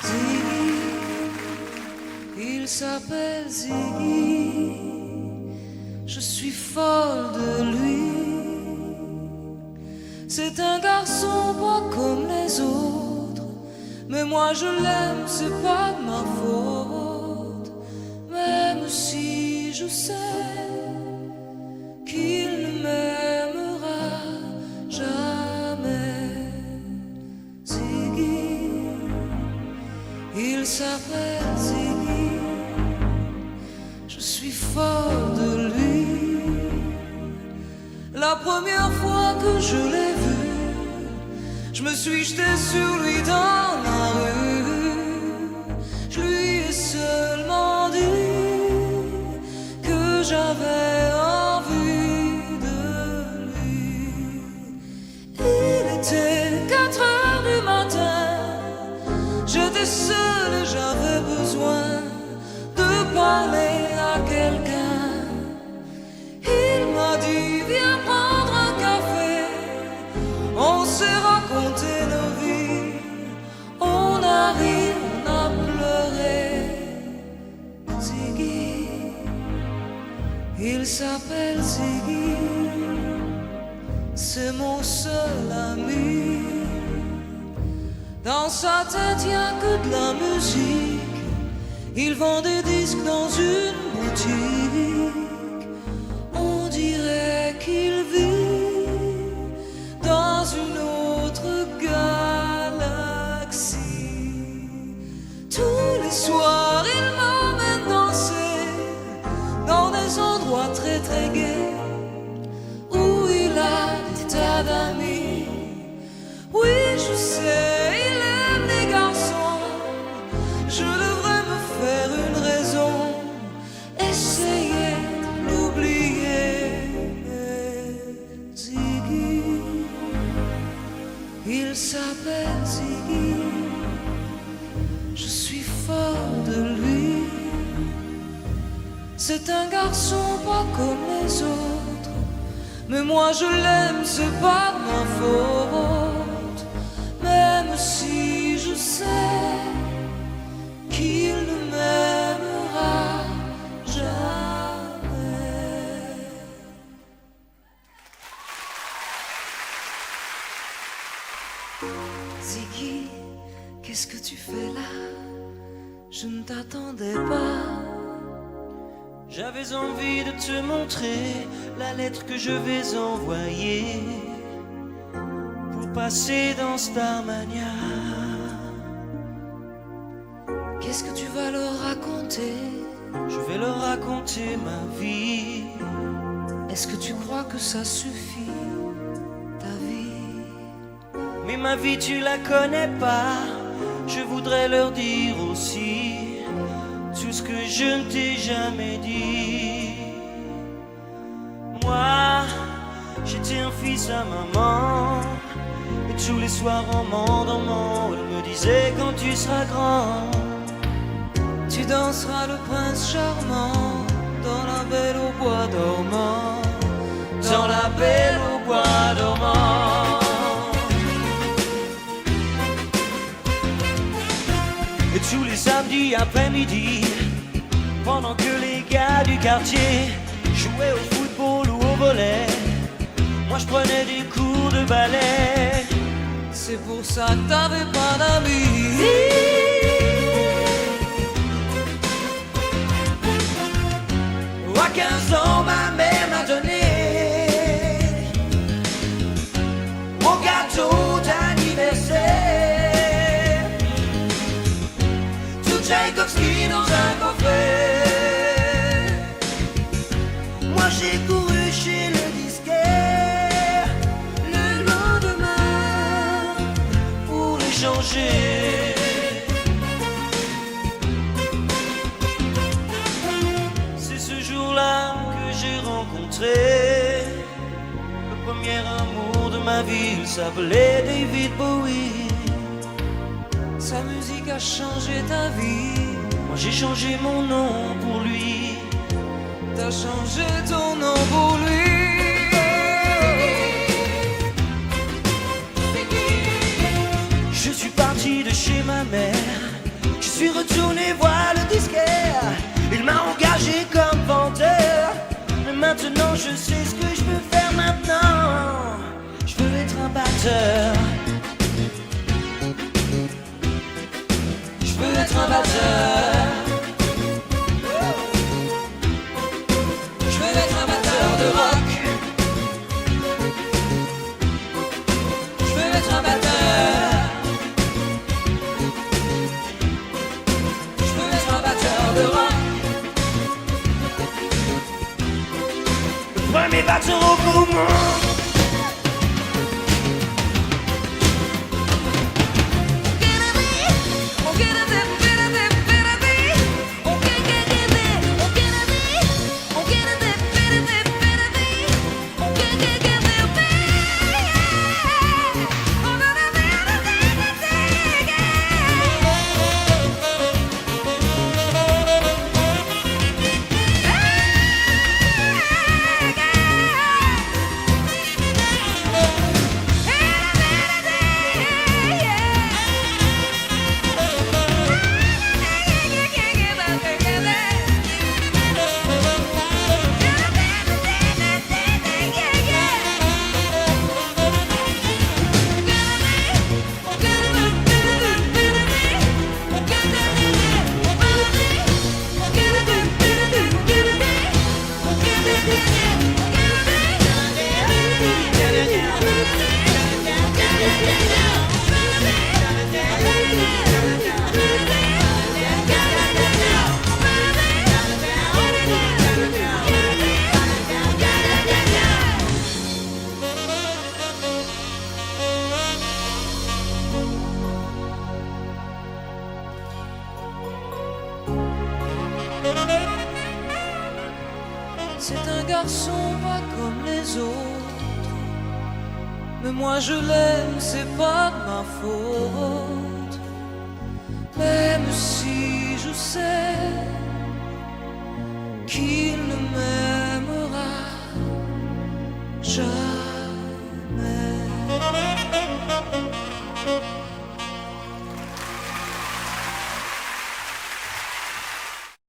Ziggy, il s'appelle Ziggy, je suis folle de lui. C'est un garçon pas comme les autres, mais moi je l'aime, c'est pas de ma faute. Même si je sais qu'il ne m'aimera jamais. Ziggy, il s'appelle Ziggy, je suis folle de lui. La première fois que je l'ai vu, je me suis jetée sur lui dans la rue. Je lui ai seulement dit que j'avais envie de lui. Il était 4 heures du matin, j'étais seule et j'avais besoin de parler à quelqu'un. Il m'a dit viens prendre un café, on s'est raconté nos vies, on a ri, on a pleuré. Ziggy, il s'appelle Ziggy, c'est mon seul ami. Dans sa tête y a que de la musique, il vend des disques dans une boutique. On dirait qu'il vit dans une autre galaxie. Tous les soirs, il m'emmène danser dans des endroits très très gais où il a des tas d'amis. Oui, je sais, il aime les garçons. Je devrais me faire une raison, essayer de l'oublier. Ziggy, il s'appelle Ziggy, je suis folle de lui. C'est un garçon pas comme les autres, mais moi je l'aime, c'est pas de ma faute. Même si je sais qu'il ne m'aimera jamais. Ziggy, qu'est-ce que tu fais là? Je ne t'attendais pas. J'avais envie de te montrer la lettre que je vais envoyer pour passer dans Starmania. Qu'est-ce que tu vas leur raconter? Je vais leur raconter ma vie. Est-ce que tu crois que ça suffit, ta vie? Mais ma vie tu la connais pas. Je voudrais leur dire aussi tout ce que je ne t'ai jamais dit. Moi, j'étais un fils à maman, et tous les soirs en m'endormant, elle me disait quand tu seras grand, tu danseras le prince charmant dans la belle au bois dormant, dans la belle au bois dormant. Et tous les samedis après-midi, pendant que les gars du quartier jouaient au football ou au volley, moi je prenais des cours de ballet. C'est pour ça que t'avais pas d'amis. À 15 ans, ma mère m'a donné mon gâteau d'anniversaire, tout Tchaïkovski dans un coffret. Moi j'ai couru chez le disquaire le lendemain pour les changer. C'est ce jour-là que j'ai rencontré le premier amour de ma vie. Il s'appelait David Bowie. Sa musique a changé ta vie. Moi j'ai changé mon nom pour lui. T'as changé ton nom pour lui. Je suis parti de chez ma mère suis retourné voir le disquaire. Il m'a engagé comme vendeur. Mais maintenant je sais ce que je veux faire maintenant. Je veux être un batteur. Je veux être un batteur. Je veux être un batteur de rock. Je veux être un batteur. Je veux être un batteur de rock. Le premier batteur au poumon. C'est un garçon pas comme les autres, mais moi je l'aime, c'est pas de ma faute. Même si je sais qu'il ne m'aimera jamais.